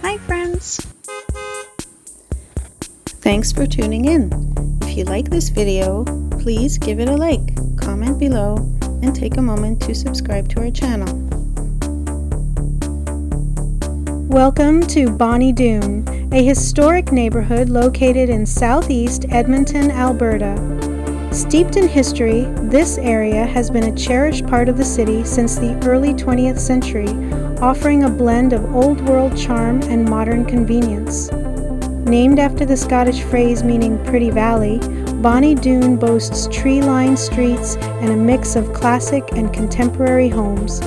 Hi friends! Thanks for tuning in. If you like this video, please give it a like, comment below, and take a moment to subscribe to our channel. Welcome to Bonnie Doon, a historic neighborhood located in southeast Edmonton, Alberta. Steeped in history, this area has been a cherished part of the city since the early 20th century, offering a blend of old-world charm and modern convenience. Named after the Scottish phrase meaning pretty valley, Bonnie Doon boasts tree-lined streets and a mix of classic and contemporary homes.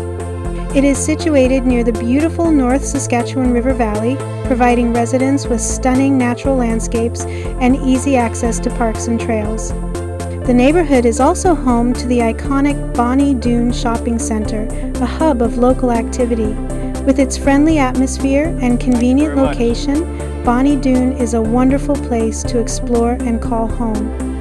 It is situated near the beautiful North Saskatchewan River Valley, providing residents with stunning natural landscapes and easy access to parks and trails. The neighborhood is also home to the iconic Bonnie Doon Shopping Centre, a hub of local activity. With its friendly atmosphere and convenient location, Bonnie Doon is a wonderful place to explore and call home.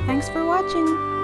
Thanks for watching!